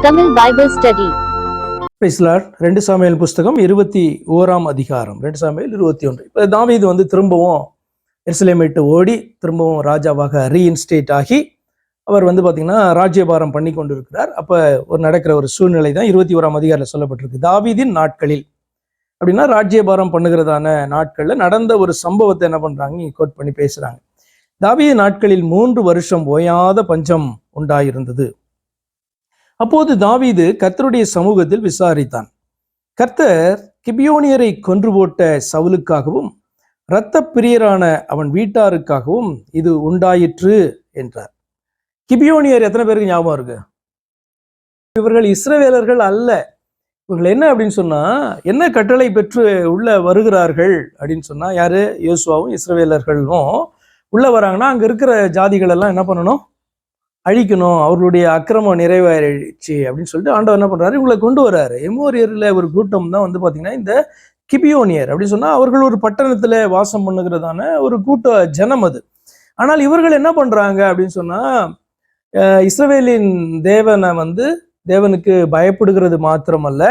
Tamil Bible Study. Praise the Lord. 2 Samuel புஸ்தகம் 21ஆம் அதிகாரம். 2 சாமுவேல் 21. இப்போ தாவீது திரும்பவும் எருசலேமை விட்டு ஓடி திரும்பவும் ராஜாவாக ரீஇன்ஸ்டேட் ஆகி அவர் பார்த்தீங்கன்னா ராஜ்யபாரம் பண்ணி கொண்டு இருக்கிறார். அப்போ நடக்கிற ஒரு சூழ்நிலை தான் 21ஆம் அதிகாரத்தில் சொல்லப்பட்டிருக்கு. தாவீதின் நாட்களில் அப்படின்னா ராஜ்யபாரம் பண்ணுகிறதான நாட்களில் நடந்த ஒரு சம்பவத்தை என்ன பண்றாங்க கோட் பண்ணி பேசுறாங்க. தாவீது நாட்களில் 3 வருஷம் ஓயாத பஞ்சம் உண்டாயிருந்தது. அப்போது தாவீது கர்த்தருடைய சமூகத்தில் விசாரித்தான். கர்த்தர் கிபியோனியரை கொன்று போட்ட சவுலுக்காகவும் இரத்த பிரியரான அவன் வீட்டாருக்காகவும் இது உண்டாயிற்று என்றார். கிபியோனியர் எத்தனை பேருக்கு ஞாபகம் இருக்கு? இவர்கள் இஸ்ரவேலர்கள் அல்ல. இவர்கள் என்ன அப்படின்னு சொன்னா, என்ன கட்டளை பெற்று உள்ள வருகிறார்கள் அப்படின்னு சொன்னா, யாரு? யோசுவாவும் இஸ்ரவேலர்களும் உள்ள வராங்கன்னா அங்க இருக்கிற ஜாதிகள் எல்லாம் என்ன பண்ணணும்? அழிக்கணும், அவர்களுடைய அக்கிரமம் நிறைவேறிச்சு அப்படின்னு சொல்லிட்டு ஆண்டவர் என்ன பண்றாரு, இவங்களை கொண்டு வர்றாரு. எமோரியர்ல ஒரு கூட்டம் தான் பாத்தீங்கன்னா இந்த கிபியோனியர் அப்படின்னு சொன்னா, அவர்கள் ஒரு பட்டணத்துல வாசம் பண்ணுகிறதான ஒரு கூட்ட ஜனம் அது. ஆனால் இவர்கள் என்ன பண்றாங்க அப்படின்னு சொன்னா, இஸ்ரவேலின் தேவனை தேவனுக்கு பயப்படுகிறது மாத்திரமல்ல,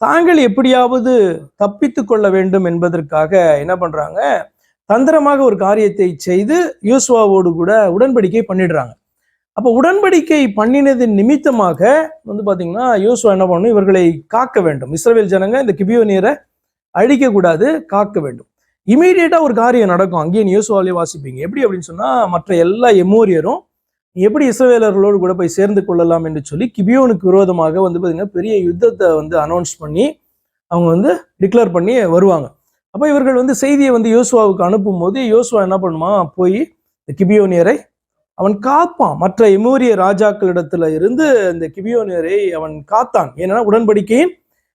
தாங்கள் எப்படியாவது தப்பித்து கொள்ள வேண்டும் என்பதற்காக என்ன பண்றாங்க, தந்திரமாக ஒரு காரியத்தை செய்து யோசுவாவோடு கூட உடன்படிக்கை பண்ணிடுறாங்க. அப்போ உடன்படிக்கை பண்ணினதின் நிமித்தமாக பாத்தீங்கன்னா யோசுவா என்ன பண்ணணும், இவர்களை காக்க வேண்டும். இஸ்ரவேல் ஜனங்க இந்த கிபியோனியரை அழிக்க கூடாது, காக்க வேண்டும். இமீடியட்டா ஒரு காரியம் நடக்கும். அங்கேயும் யோசுவாலே வாசிப்பீங்க. எப்படி அப்படின்னு சொன்னா, மற்ற எல்லா எமோரியரும் எப்படி இஸ்ரவேலர்களோடு கூட போய் சேர்ந்து கொள்ளலாம் என்று சொல்லி கிபியோனுக்கு விரோதமாக பாத்தீங்கன்னா பெரிய யுத்தத்தை அனௌன்ஸ் பண்ணி அவங்க டிக்ளேர் பண்ணி வருவாங்க. அப்போ இவர்கள் செய்தியை யோசுவாவுக்கு அனுப்பும் போது யோசுவா என்ன பண்ணுமா, போய் கிபியோனியரை அவன் காப்பான். மற்ற எமோரிய ராஜாக்களிடத்துல இருந்து இந்த கிபியோனியரை அவன் காத்தான். ஏன்னா உடன்படிக்கையின்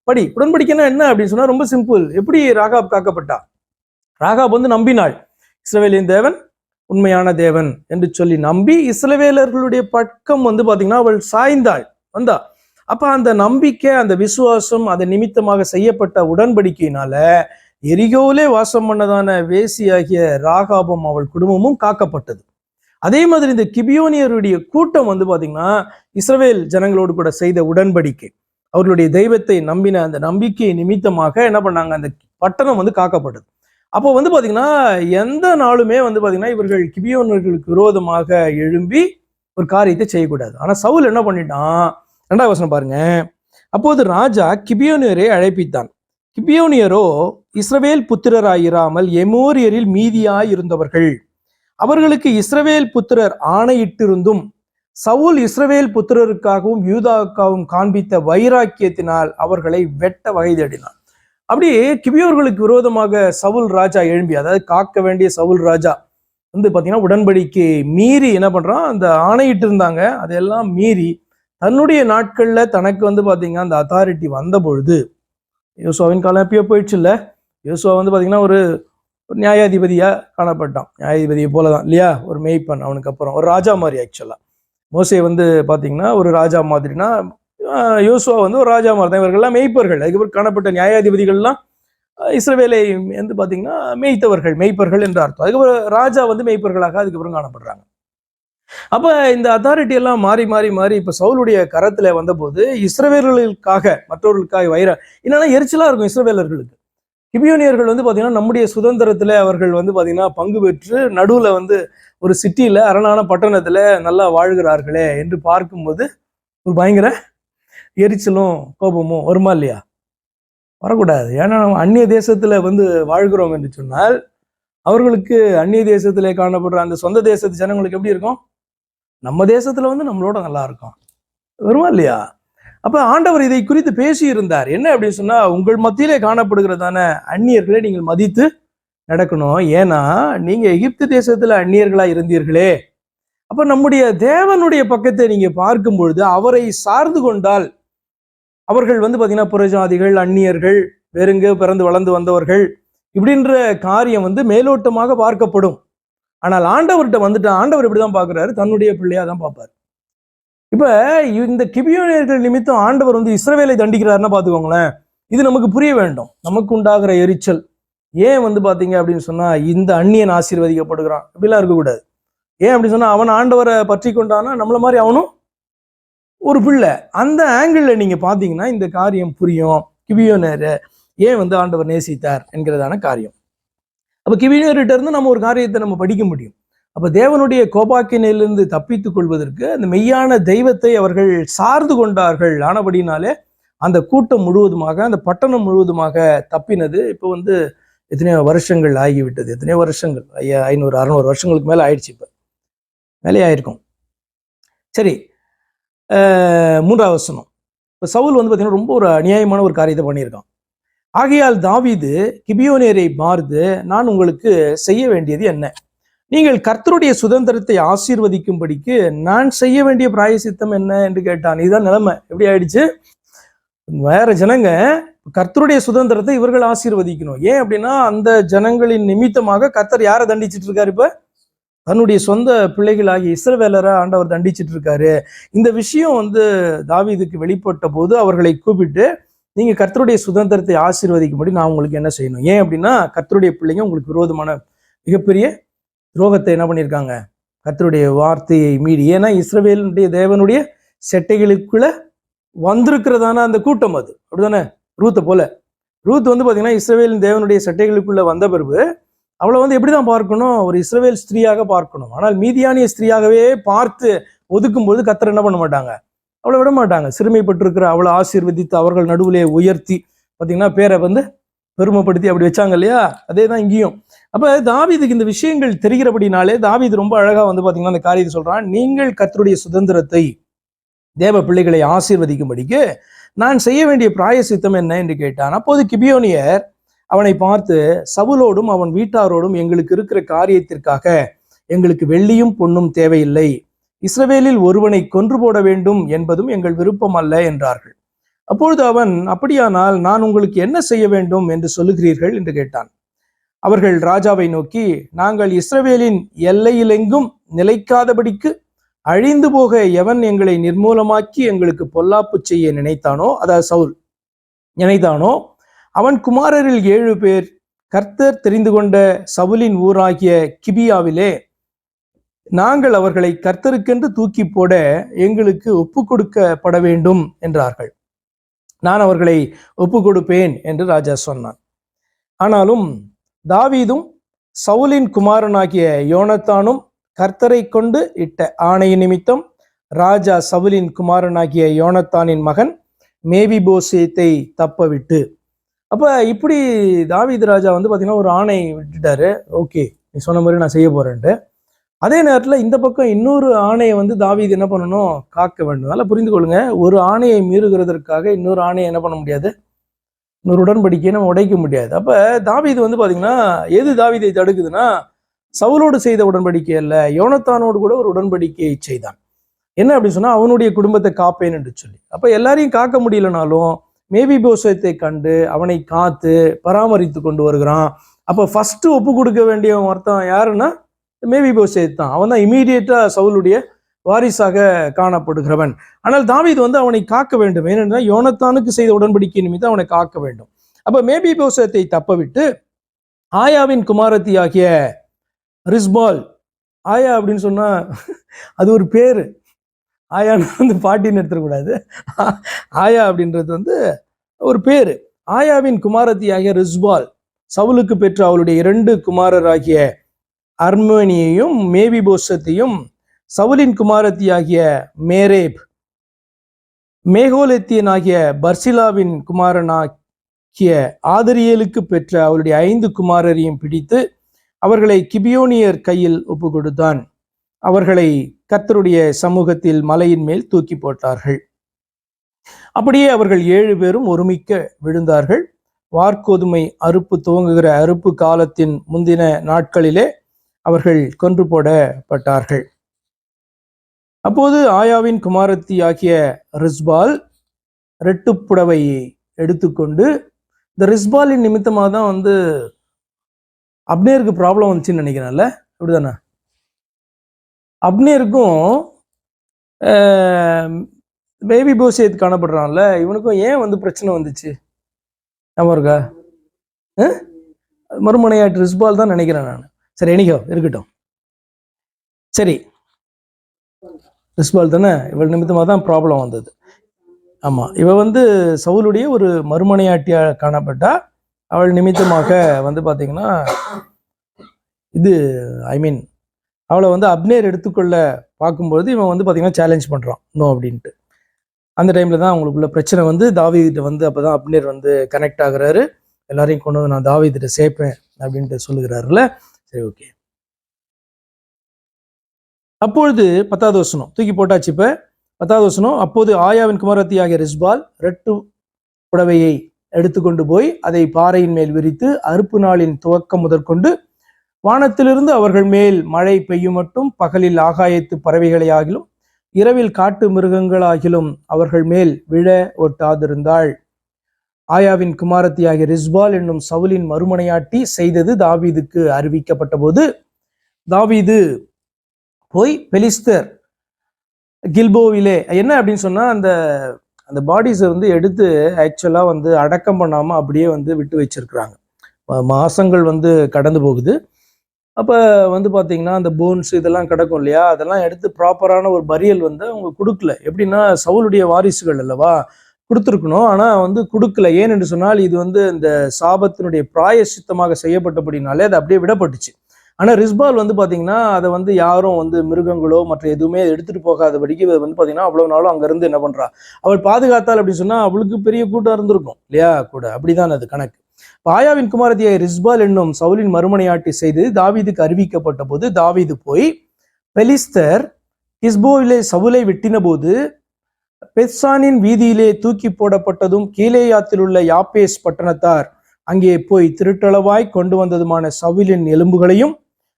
படி. உடன்படிக்கைன்னா என்ன அப்படின்னு சொன்னா ரொம்ப சிம்பிள். எப்படி ராகாப் காக்கப்பட்டா? ராகாப் நம்பினாள், இஸ்ரவேலின் தேவன் உண்மையான தேவன் என்று சொல்லி நம்பி இஸ்ரவேலர்களுடைய பக்கம் பாத்தீங்கன்னா அவள் சாய்ந்தாள், வந்தா. அப்ப அந்த நம்பிக்கை, அந்த விசுவாசம், அதை நிமித்தமாக செய்யப்பட்ட உடன்படிக்கையினால எரிகோவிலே வாசம் பண்ணதான வேசியாகிய ராகாபும் அவள் குடும்பமும் காக்கப்பட்டது. அதே மாதிரி இந்த கிபியோனியருடைய கூட்டம் பாத்தீங்கன்னா இஸ்ரவேல் ஜனங்களோடு கூட செய்த உடன்படிக்கை, அவர்களுடைய தெய்வத்தை நம்பின அந்த நம்பிக்கை நிமித்தமாக என்ன பண்ணாங்க, அந்த பட்டணம் காக்கப்பட்டது. அப்போ பாத்தீங்கன்னா எந்த நாளுமே பாத்தீங்கன்னா இவர்கள் கிபியோனியர்களுக்கு விரோதமாக எழும்பி ஒரு காரியத்தை செய்யக்கூடாது. ஆனா சவுல் என்ன பண்ணிட்டான்? 2வது வசனம் பாருங்க. அப்போது ராஜா கிபியோனியரை அழைப்பித்தான். கிபியோனியரோ இஸ்ரவேல் புத்திரராயிராமல் எமோரியரில் மீதியாய் இருந்தவர்கள். அவர்களுக்கு இஸ்ரவேல் புத்திரர் ஆணையிட்டிருந்தும் சவுல் இஸ்ரவேல் புத்திரருக்காகவும் யூதாவுக்காகவும் காண்பித்த வைராக்கியத்தினால் அவர்களை வெட்ட வகை தேடினான். அப்படியே கிபியோர்களுக்கு விரோதமாக சவுல் ராஜா எழும்பி, அதாவது காக்க வேண்டிய சவுல் ராஜா பாத்தீங்கன்னா உடன்படிக்கை மீறி என்ன பண்றான், அந்த ஆணையிட்டு இருந்தாங்க, அதெல்லாம் மீறி தன்னுடைய நாட்கள்ல தனக்கு பாத்தீங்கன்னா அந்த அத்தாரிட்டி வந்த பொழுது, யோசுவாவின் காலம் எப்பயோ போயிடுச்சு இல்ல, யோசுவா பாத்தீங்கன்னா ஒரு நியாயாதிபதியா காணப்பட்டான். நியாயாதிபதியை போலதான் இல்லையா, ஒரு மேய்ப்பன். அவனுக்கு அப்புறம் ஒரு ராஜா மாதிரி. ஆக்சுவலா மோசே பாத்தீங்கன்னா ஒரு ராஜா மாதிரினா, யோசுவா ஒரு ராஜா மாதிரி தான். இவர்கள்லாம் மேய்ப்பர்கள். அதுக்கப்புறம் காணப்பட்ட நியாயாதிபதிகள்லாம் இஸ்ரவேலை பாத்தீங்கன்னா மேய்த்தவர்கள், மேய்ப்பர்கள் என்று அர்த்தம். அதுக்கப்புறம் ராஜா மேய்ப்பர்களாக அதுக்கப்புறம் காணப்படுறாங்க. அப்ப இந்த அத்தாரிட்டி எல்லாம் மாறி மாறி மாறி இப்ப சவுலுடைய கரத்துல வந்தபோது இஸ்ரவேலர்களுக்காக, மற்றவர்களுக்காக என்னன்னா எரிச்சலா இருக்கும் இஸ்ரவேலர்களுக்கு. கிபியோனியர்கள் பாத்தீங்கன்னா நம்முடைய சுதந்திரத்துல அவர்கள் பாத்தீங்கன்னா பங்கு பெற்று நடுவுல ஒரு சிட்டியில, அரணான பட்டணத்துல நல்லா வாழ்கிறார்களே என்று பார்க்கும்போது ஒரு பயங்கர எரிச்சலும் கோபமும் வருமா இல்லையா? வரக்கூடாது. ஏன்னா நம்ம அந்நிய தேசத்துல வாழ்கிறோம் என்று சொன்னால் அவர்களுக்கு அந்நிய தேசத்திலே காணப்படுற அந்த சொந்த தேசத்து ஜனங்களுக்கு எப்படி இருக்கும்? நம்ம தேசத்துல நம்மளோட நல்லா இருக்கும். வருமா இல்லையா? அப்ப ஆண்டவர் இதை குறித்து பேசி இருந்தார். என்ன அப்படின்னு சொன்னா, உங்கள் மத்தியிலே காணப்படுகிறதான அந்நியர்களை நீங்கள் மதித்து நடக்கணும். ஏன்னா நீங்க எகிப்து தேசத்துல அந்நியர்களா இருந்தீர்களே. அப்ப நம்முடைய தேவனுடைய பக்கத்தை நீங்க பார்க்கும் பொழுது அவரை சார்ந்து கொண்டால், அவர்கள் பாத்தீங்கன்னா புறஜாதிகள், அந்நியர்கள், வேறுங்க பிறந்து வளர்ந்து வந்தவர்கள் இப்படின்ற காரியம் மேலோட்டமாக பார்க்கப்படும். ஆனால் ஆண்டவர்கிட்ட ஆண்டவர் இப்படிதான் பாக்குறாரு, தன்னுடைய பிள்ளையா தான் பார்ப்பாரு. இப்ப இந்த கிபியோனியர்கள் நிமித்தம் ஆண்டவர் இஸ்ரவேலை தண்டிக்கிறாருன்னா பாத்துக்கோங்களேன். இது நமக்கு புரிய வேண்டும். நமக்கு உண்டாகிற எரிச்சல் ஏன் பாத்தீங்க அப்படின்னு சொன்னா, இந்த அந்நியன் ஆசீர்வதிக்கப்படுகிறான் அப்படிலாம் இருக்கக்கூடாது. ஏன் அப்படின்னு சொன்னா, அவன் ஆண்டவரை பற்றி கொண்டானா நம்மள மாதிரி அவனும் ஒரு பிள்ளை. அந்த ஆங்கிள் நீங்க பாத்தீங்கன்னா இந்த காரியம் புரியும். கிபியோனர் ஏன் வந்து ஆண்டவர் நேசித்தார் என்கிறதான காரியம். அப்ப கிபியோனர்கிட்ட இருந்து நம்ம ஒரு காரியத்தை நம்ம படிக்க முடியும். அப்ப தேவனுடைய கோபாக்கினிலிருந்து தப்பித்துக் கொள்வதற்கு அந்த மெய்யான தெய்வத்தை அவர்கள் சார்ந்து கொண்டார்கள். ஆனபடினாலே அந்த கூட்டம் முழுவதுமாக, அந்த பட்டணம் முழுவதுமாக தப்பினது. இப்போ வந்து எத்தனையோ வருஷங்கள் ஆகிவிட்டது. எத்தனையோ வருஷங்கள், 500 600 வருஷங்களுக்கு மேல ஆயிடுச்சு. இப்ப மேலே ஆயிருக்கும். சரி, 3வது வசனம். இப்ப சவுல் வந்து பாத்தீங்கன்னா ரொம்ப ஒரு அநியாயமான ஒரு காரியத்தை பண்ணியிருக்கான். ஆகையால் தாவீது கிபியோனியரை பார்த்து, நான் உங்களுக்கு செய்ய வேண்டியது என்ன? நீங்கள் கர்த்தருடைய சுதந்திரத்தை ஆசீர்வதிக்கும்படிக்கு நான் செய்ய வேண்டிய பிராயசித்தம் என்ன என்று கேட்டான். இதுதான் நிலைமை. எப்படி ஆயிடுச்சு? வேற ஜனங்க கர்த்தருடைய சுதந்திரத்தை இவர்கள் ஆசீர்வதிக்கணும். ஏன் அப்படின்னா அந்த ஜனங்களின் நிமித்தமாக கர்த்தர் யாரை தண்டிச்சிட்டு இருக்காரு? இப்ப தன்னுடைய சொந்த பிள்ளைகளாகிய இஸ்ரவேலரை ஆண்டவர் தண்டிச்சிட்டு இருக்காரு. இந்த விஷயம் வந்து தாவீதுக்கு வெளிப்பட்ட போது அவர்களை கூப்பிட்டு, நீங்க கர்த்தருடைய சுதந்திரத்தை ஆசீர்வதிக்கும்படி நான் உங்களுக்கு என்ன செய்யணும்? ஏன் அப்படின்னா கர்த்தருடைய பிள்ளைங்க உங்களுக்கு விரோதமான மிகப்பெரிய துரோகத்தை என்ன பண்ணியிருக்காங்க? கர்த்தருடைய வார்த்தையை மீறி. ஏன்னா இஸ்ரவேலுடைய தேவனுடைய செட்டைகளுக்குள்ள வந்திருக்கிறதான அந்த கூட்டம் அது. அப்படிதானே? ரூத்தை போல. ரூத் வந்து பாத்தீங்கன்னா இஸ்ரவேலின் தேவனுடைய சட்டைகளுக்குள்ள வந்த பிறகு அவளை வந்து எப்படிதான் பார்க்கணும்? ஒரு இஸ்ரவேல் ஸ்திரீயாக பார்க்கணும். ஆனால் மீதியானிய ஸ்திரீயாகவே பார்த்து ஒதுக்கும்போது கர்த்தர் என்ன பண்ண மாட்டாங்க? அவளை விட மாட்டாங்க. சிறுமைப்பட்டிருக்கிற அவளை ஆசீர்வதித்து அவர்கள் நடுவிலே உயர்த்தி பாத்தீங்கன்னா பேரை வந்து பெருமைப்படுத்தி அப்படி வச்சாங்க இல்லையா? அதே தான் இங்கேயும். அப்ப தாவீதுக்கு இந்த விஷயங்கள் தெரிகிறபடினாலே தாவீது ரொம்ப அழகா வந்து பாத்தீங்கன்னா அந்த காரியத்தை சொல்றான். நீங்கள் கர்த்தருடைய சுதந்திரத்தை, தேவ பிள்ளைகளை ஆசீர்வதிக்கும்படிக்கு நான் செய்ய வேண்டிய பிராயசித்தம் என்ன என்று கேட்டான். அப்போது கிபியோனியர் அவனை பார்த்து, சவுலோடும் அவன் வீட்டாரோடும் எங்களுக்கு இருக்கிற காரியத்திற்காக எங்களுக்கு வெள்ளியும் பொன்னும் தேவையில்லை. இஸ்ரவேலில் ஒருவனை கொன்று போட வேண்டும் என்பதும் எங்கள் விருப்பம் அல்ல என்றார்கள். அப்பொழுது அவன், அப்படியானால் நான் உங்களுக்கு என்ன செய்ய வேண்டும் என்று சொல்லுகிறீர்கள் என்று கேட்டான். அவர்கள் ராஜாவை நோக்கி, நாங்கள் இஸ்ரவேலின் எல்லையிலெங்கும் நிலைக்காதபடிக்கு அழிந்து போக எவன் எங்களை நிர்மூலமாக்கி எங்களுக்கு பொல்லாப்பு செய்ய நினைத்தானோ, அதாவது சவுல் நினைத்தானோ, அவன் குமாரரில் 7 பேர் கர்த்தர் தெரிந்து கொண்ட சவுலின் ஊராகிய கிபியாவிலே நாங்கள் அவர்களை கர்த்தருக்கென்று தூக்கி போட எங்களுக்கு ஒப்பு கொடுக்கப்பட வேண்டும் என்றார்கள். நான் அவர்களை ஒப்பு கொடுப்பேன் என்று ராஜா சொன்னான். ஆனாலும் தாவீதும் சவுலின் குமாரனாகிய யோனத்தானும் கர்த்தரை கொண்டு இட்ட ஆணை நிமித்தம் ராஜா சவுலின் குமாரனாகிய யோனத்தானின் மகன் மேவிபோசேத்தை தப்ப விட்டு. அப்ப இப்படி தாவீது ராஜா வந்து பாத்தீங்கன்னா ஒரு ஆணை விட்டுட்டாரு. ஓகே, நீ சொன்ன மாதிரி நான் செய்ய போறேன்ட்டு. அதே நேரத்துல இந்த பக்கம் இன்னொரு ஆணையை வந்து தாவீது என்ன பண்ணணும்? காக்க வேண்டும். நல்லா புரிந்து கொள்ளுங்க. ஒரு ஆணையை மீறுகிறதற்காக இன்னொரு ஆணையை என்ன பண்ண முடியாது? இன்னொரு உடன்படிக்கையை நம்ம உடைக்க முடியாது. அப்ப தாவீது வந்து பாத்தீங்கன்னா எது தாவீதை தடுக்குதுன்னா, சவுலோடு செய்த உடன்படிக்கை அல்ல, யோனத்தானோடு கூட ஒரு உடன்படிக்கையை செய்தான். என்ன அப்படின்னு சொன்னா, அவனுடைய குடும்பத்தை காப்பேன் என்று சொல்லி. அப்ப எல்லாரையும் காக்க முடியலனாலும் மேவிபோசேத்தை கண்டு அவனை காத்து பராமரித்து கொண்டு வருகிறான். அப்ப ஃபர்ஸ்ட் ஒப்பு கொடுக்க வேண்டிய ஒருத்தன் யாருன்னா மேவிபோசேத் தான். அவன் தான் இமீடியட்டா சவுலுடைய வாரிசாக காணப்படுகிறவன். ஆனால் தாவீது வந்து அவனை காக்க வேண்டும். ஏனென்றால் யோனத்தானுக்கு செய்த உடன்படிக்கை நிமித்தம் அவனை காக்க வேண்டும். அப்ப மேவிபோசேத்தை தப்ப விட்டு ஆயாவின் குமாரத்தி ஆகிய ரிஸ்பால். ஆயா அப்படின்னு சொன்னா அது ஒரு பேரு. ஆயான்னு வந்து பாட்டின்னு எடுத்துடக்கூடாது. ஆயா அப்படின்றது வந்து ஒரு பேரு. ஆயாவின் குமாரத்தி ஆகிய ரிஸ்பால் சவுலுக்கு பெற்ற அவளுடைய 2 குமாரராகிய அர்மோனியையும் மேவிபோசத்தையும் சவுலின் குமாரத்தி ஆகிய மேரேப், மேகோலெத்தியன் ஆகிய பர்சிலாவின் குமாரனாகிய ஆதரியலுக்கு பெற்ற அவளுடைய 5 குமாரரையும் பிடித்து அவர்களை கிபியோனியர் கையில் ஒப்பு கொடுத்தான். அவர்களை கர்த்தருடைய சமூகத்தில் மலையின் மேல் தூக்கி போட்டார்கள். அப்படியே அவர்கள் 7 பேரும் ஒருமிக்க விழுந்தார்கள். வார்கோதுமை அறுப்பு துவங்குகிற அறுப்பு காலத்தின் முந்தின நாட்களிலே அவர்கள் கொன்று போடப்பட்டார்கள். அப்போது ஆயாவின் குமாரத்தி ஆகிய ரிஸ்பால் ரெட்டுப்புடவையை எடுத்துக்கொண்டு, இந்த ரிஸ்பாலின் நிமித்தமாக தான் வந்து அப்னேருக்கு ப்ராப்ளம் வந்துச்சுன்னு நினைக்கிறேன்ல, அப்படிதானே? அப்னேருக்கும் மேவிபோசேத் காணப்படுறான்ல, இவனுக்கும் ஏன் வந்து பிரச்சனை வந்துச்சு? நம்ம இருக்கா? மறுமனையாட்டு ரிஸ்பால் தான் நினைக்கிறேன் நான். சரி, எனிகோ இருக்கட்டும். சரி, ரிஸ்பால் தானே, இவள் நிமித்தமாக தான் ப்ராப்ளம் வந்தது. ஆமாம், இவ வந்து சவுலுடைய ஒரு மறுமனையாட்டியாக காணப்பட்டா. அவள் நிமித்தமாக வந்து பார்த்தீங்கன்னா இது ஐ மீன் அவளை வந்து அப்னேர் எடுத்துக்கொள்ள பார்க்கும்போது இவன் வந்து பார்த்தீங்கன்னா சேலஞ்ச் பண்ணுறான் நோ அப்படின்ட்டு. அந்த டைமில் தான் அவங்களுக்குள்ள பிரச்சனை வந்து தாவீதுகிட்ட வந்து அப்போ தான் அப்னேர் வந்து கனெக்ட் ஆகுறாரு. எல்லாரையும் கொண்டு வந்து நான் தாவீதுகிட்ட சேர்ப்பேன் அப்படின்ட்டு சொல்லுகிறாருல. சரி, ஓகே. அப்பொழுது 10வது வசனம் தூக்கி போட்டாச்சு. இப்போ 10வது வசனம், அப்போது ஆயாவின் குமாரத்தியாகிய ரிஸ்பால் ரெட்டு புடவையை எடுத்துக்கொண்டு போய் அதை பாறையின் மேல் விரித்து அறுப்பு நாளின் துவக்கம் முதற்கொண்டு வானத்திலிருந்து அவர்கள் மேல் மழை பெய்யும் மட்டும் பகலில் ஆகாயத்து பறவைகளை ஆகிலும் இரவில் காட்டு மிருகங்களாகிலும் அவர்கள் மேல் விழ ஒட்டாதிருந்தாள். ஆயாவின் குமாரத்தியாகிய ரிஸ்பால் என்னும் சவுலின் மறுமனையாட்டி செய்தது தாவீதுக்கு அறிவிக்கப்பட்ட போது தாவீது போய் பெலிஸ்தர் கில்போவிலே என்ன அப்படின்னு சொன்னா அந்த அந்த பாடிஸை வந்து எடுத்து ஆக்சுவலா வந்து அடக்கம் பண்ணாம அப்படியே வந்து விட்டு வச்சிருக்கிறாங்க. மாசங்கள் வந்து கடந்து போகுது. அப்போ வந்து பார்த்தீங்கன்னா அந்த போன்ஸ் இதெல்லாம் கிடக்கும் இல்லையா, அதெல்லாம் எடுத்து ப்ராப்பரான ஒரு பரியல் வந்து அவங்க கொடுக்கல. எப்படின்னா சவுலுடைய வாரிசுகள் அல்லவா, கொடுத்துருக்கணும். ஆனால் வந்து கொடுக்கல. ஏன் என்று சொன்னால் இது வந்து இந்த சாபத்தினுடைய பிராயசித்தமாக செய்யப்பட்டபடினாலே அது அப்படியே விடப்பட்டுச்சு. ஆனால் ரிஸ்பால் வந்து பார்த்தீங்கன்னா அதை வந்து யாரும் வந்து மிருகங்களோ மற்ற எதுவுமே எடுத்துட்டு போகாதபடிக்கு வந்து பார்த்தீங்கன்னா அவ்வளோ நாளும் அங்கேருந்து என்ன பண்ணுறா, அவள் பாதுகாத்தாள் அப்படின்னு சொன்னால் அவளுக்கு பெரிய கூட்டம் இருந்திருக்கும் இல்லையா கூட. அப்படிதான் அது கணக்கு. ஆயாவின் குமாரத்தியை ரிஸ்பால் என்னும் சவுலின் மறுமனையாட்டி செய்து தாவீதுக்கு அறிவிக்கப்பட்ட போது தாவீது போய் பெலிஸ்தர் கிஸ்போவிலே சவுலை வெட்டின போது பெத்சானின் வீதியிலே தூக்கி போடப்பட்டதும் கீலேயாத்தில் உள்ள யாப்பேஸ் பட்டணத்தார் அங்கே போய் திருட்டளவாய் கொண்டு வந்ததுமான சவுலின் எலும்புகளையும்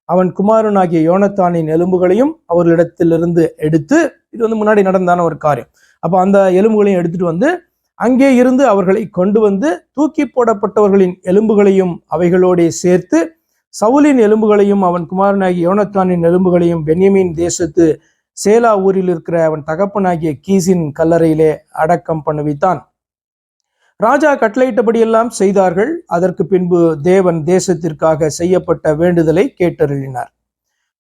அவன் குமாரனாகிய யோனத்தானின் எலும்புகளையும் அவர்களிடத்திலிருந்து எடுத்து, இது வந்து முன்னாடி நடந்தான ஒரு காரியம். அப்போ அந்த எலும்புகளையும் எடுத்துட்டு வந்து அங்கே இருந்து அவர்களை கொண்டு வந்து தூக்கி போடப்பட்டவர்களின் எலும்புகளையும் அவைகளோட சேர்த்து சவுலின் எலும்புகளையும் அவன் குமாரனாகிய யோனத்தானின் எலும்புகளையும் பென்யமீன் தேசத்து சேலா ஊரில் இருக்கிற அவன் தகப்பனாகிய கீசின் கல்லறையிலே அடக்கம் பண்ணுவித்தான். ராஜா கட்டளையிட்டபடியெல்லாம் செய்தார்கள். அதற்கு பின்பு தேவன் தேசத்திற்காக செய்யப்பட்ட வேண்டுதலை கேட்டருளினார்.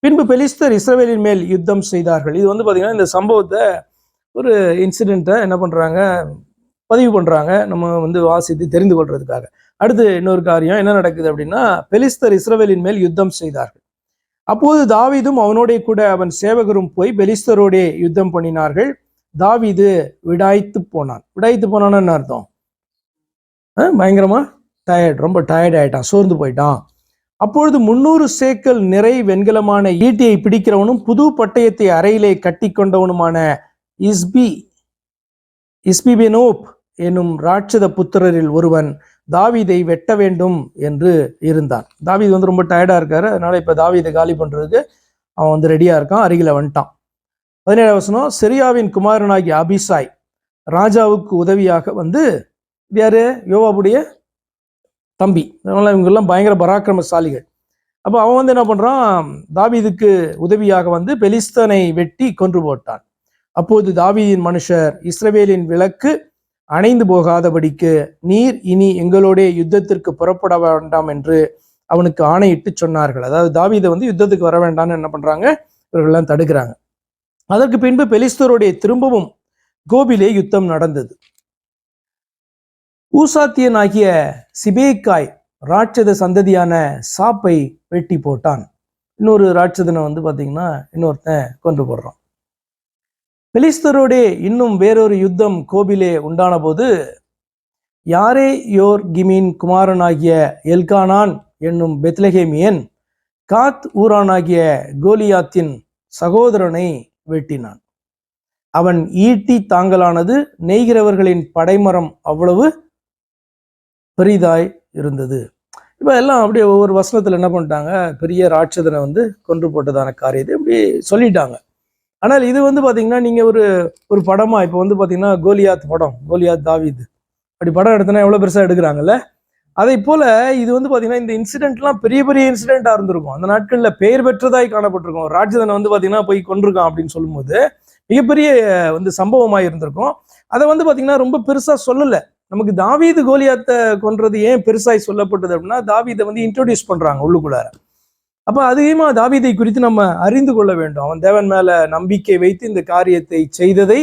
பின்பு பெலிஸ்தர் இஸ்ரவேலின் மேல் யுத்தம் செய்தார்கள். இது வந்து பார்த்தீங்கன்னா இந்த சம்பவத்தை ஒரு இன்சிடென்ட்டை என்ன பண்ணுறாங்க, பதிவு பண்ணுறாங்க, நம்ம வந்து வாசித்து தெரிந்து கொள்றதுக்காக. அடுத்து இன்னொரு காரியம் என்ன நடக்குது அப்படின்னா, பெலிஸ்தர் இஸ்ரவேலின் மேல் யுத்தம் செய்தார்கள். அப்போது தாவீதும் அவனோட கூட அவன் சேவகரும் போய் பெலிஸ்தரோடே யுத்தம் பண்ணினார்கள். தாவீது விடாய்த்து போனான். விடாய்த்து போனான்னு என்ன அர்த்தம்? பயங்கரமா டயர்ட், ரொம்ப டயர்ட் ஆயிட்டான், சோர்ந்து போயிட்டான். அப்பொழுது 300 சேக்கல் நிறை வெண்கலமான ஈட்டியை பிடிக்கிறவனும் புது பட்டயத்தை அறையிலே கட்டி கொண்டவனுமான இஸ்பிபெனோப் என்னும் ராட்சத புத்திரரில் ஒருவன் தாவீதை வெட்ட வேண்டும் என்று இருந்தான். தாவீது வந்து ரொம்ப டயர்டா இருக்காரு. அதனால இப்ப தாவீதை காலி பண்றதுக்கு அவன் வந்து ரெடியா இருக்கான். அருகில வந்துட்டான். 17வது வசனம், செரியாவின் குமாரனாகிய அபிசாய் ராஜாவுக்கு உதவியாக வந்து, யாரு, யோவாபுடைய தம்பி. அதனால இவங்கெல்லாம் பயங்கர பராக்கிரமசாலிகள். அப்போ அவன் வந்து என்ன பண்றான், தாவீதுக்கு உதவியாக வந்து பெலிஸ்தனை வெட்டி கொன்று போட்டான். அப்போது தாவீதின் மனுஷர் இஸ்ரவேலின் விளக்கு அணைந்து போகாதபடிக்கு நீர் இனி எங்களோட யுத்தத்திற்கு புறப்பட வேண்டாம் என்று அவனுக்கு ஆணையிட்டு சொன்னார்கள். அதாவது தாவீதை வந்து யுத்தத்துக்கு வர வேண்டாம்னு என்ன பண்றாங்க, இவர்கள்லாம் தடுக்கிறாங்க. அதற்கு பின்பு பெலிஸ்தருடைய திரும்பவும் கோபிலே யுத்தம் நடந்தது. ஊசாத்தியன் ஆகிய சிபேக்காய் ராட்சத சந்ததியான சாப்பை வெட்டி போட்டான். இன்னொரு ராட்சதனை வந்து பாத்தீங்கன்னா இன்னொருத்தன் கொன்று போடுறான். பெலிஸ்தரோடே இன்னும் வேறொரு யுத்தம் கோபிலே உண்டான போது யாரே யோர் கிமின் குமாரனாகிய எல்கானான் என்னும் பெத்லகேமியன் காத் ஊரானாகிய கோலியாத்தின் சகோதரனை வெட்டினான். அவன் ஈட்டி தாங்கலானது, நெய்கிறவர்களின் படைமரம் அவ்வளவு பெரிதாய் இருந்தது. இப்ப எல்லாம் அப்படியே ஒவ்வொரு வசனத்துல என்ன பண்ணிட்டாங்க, பெரிய ராட்சதனை வந்து கொன்று போட்டதான காரியத்தை இப்படி சொல்லிட்டாங்க. ஆனால் இது வந்து பாத்தீங்கன்னா நீங்க ஒரு படமா இப்ப வந்து பாத்தீங்கன்னா கோலியாத் படம், கோலியாத் தாவீது அப்படி படம் எடுத்தனா எவ்வளவு பெருசா எடுக்கிறாங்கல்ல, அதை போல இது வந்து பாத்தீங்கன்னா இந்த இன்சிடென்ட்லாம் பெரிய பெரிய இன்சிடென்டா இருந்திருக்கும். அந்த நாட்கள்ல பெயர் பெற்றதாய் காணப்பட்டிருக்கும். ராட்சதனை வந்து பாத்தீங்கன்னா போய் கொன்றிருக்கான் அப்படின்னு சொல்லும் போது மிகப்பெரிய வந்து சம்பவமாய் இருந்திருக்கும். அதை வந்து பாத்தீங்கன்னா ரொம்ப பெருசா சொல்லல. நமக்கு தாவீது கோலியாத்தை கொன்றது ஏன் பெருசாய் சொல்லப்பட்டது அப்படின்னா, தாவீதை வந்து இன்ட்ரோடியூஸ் பண்றாங்க உள்ளுக்குள்ளார. அப்ப அதிகமா தாவீதை குறித்து நம்ம அறிந்து கொள்ள வேண்டும். அவன் தேவன் மேல நம்பிக்கை வைத்து இந்த காரியத்தை செய்ததை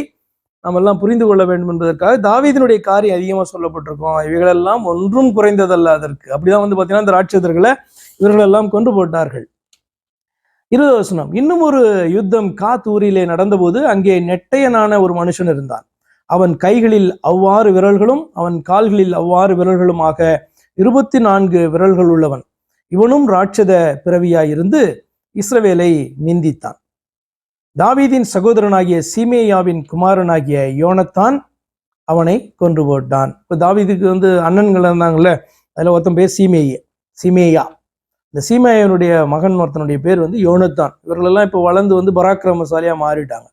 நம்ம எல்லாம் புரிந்து கொள்ள வேண்டும் என்பதற்காக தாவீதினுடைய காரியம் அதிகமா சொல்லப்பட்டிருக்கும். இவைகளெல்லாம் ஒன்றும் குறைந்ததல்ல அதற்கு. அப்படிதான் வந்து பாத்தீங்கன்னா இந்த ராட்சதர்களை இவர்கள் எல்லாம் கொண்டு போட்டார்கள். 20 வசனம். இன்னும் ஒரு யுத்தம் காத் ஊரிலே நடந்தபோது அங்கே நெட்டையனான ஒரு மனுஷன் இருந்தான். அவன் கைகளில் அவ்வாறு விரல்களும் அவன் கால்களில் அவ்வாறு விரல்களுமாக 24 விரல்கள் உள்ளவன். இவனும் ராட்சத பிறவியாயிருந்து இஸ்ரவேலை நிந்தித்தான். தாவீதின் சகோதரனாகிய சீமேயாவின் குமாரனாகிய யோனத்தான் அவனை கொன்று போட்டான். இப்போ தாவீதுக்கு வந்து அண்ணன்கள் இருந்தாங்கல்ல, அதுல ஒருத்தன் பேர் சீமேயா. இந்த சீமேயனுடைய மகன் ஒருத்தனுடைய பேர் வந்து யோனத்தான். இவர்களெல்லாம் இப்போ வளர்ந்து வந்து பராக்கிரமசாலியா மாறிட்டாங்க.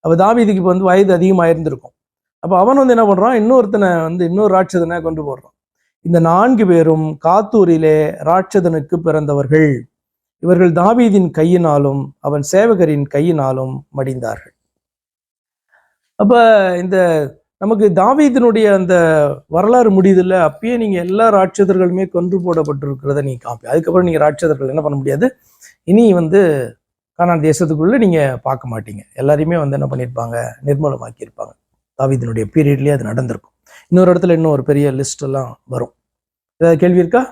அப்போ தாவீதுக்கு இப்போ வந்து வயது அதிகமாக இருந்திருக்கும். அப்போ அவன் வந்து என்ன பண்றான், இன்னொருத்தனை வந்து இன்னொரு ராட்சதனை கொண்டு போடுறான். இந்த 4 பேரும் காத்தூரிலே ராட்சதனுக்கு பிறந்தவர்கள். இவர்கள் தாவீதின் கையினாலும் அவன் சேவகரின் கையினாலும் மடிந்தார்கள். அப்ப இந்த நமக்கு தாவீதினுடைய அந்த வரலாறு முடியுதுல்ல, அப்பயே நீங்க எல்லா ராட்சதர்களுமே கொன்று போடப்பட்டிருக்கிறத நீங்க காப்பி. அதுக்கப்புறம் நீங்க ராட்சதர்கள் என்ன பண்ண முடியாது, இனி வந்து கானான் தேசத்துக்குள்ள நீங்க பார்க்க மாட்டீங்க. எல்லாரையுமே வந்து என்ன பண்ணியிருப்பாங்க, நிர்மூலமாக்கி இருப்பாங்க. தாவீதினுடைய பீரியட்லயே அது நடந்திருக்கும். இன்னொரு இடத்துல இன்னும் ஒரு பெரிய லிஸ்ட் எல்லாம் வரும். ஏதாவது கேள்வி இருக்கா?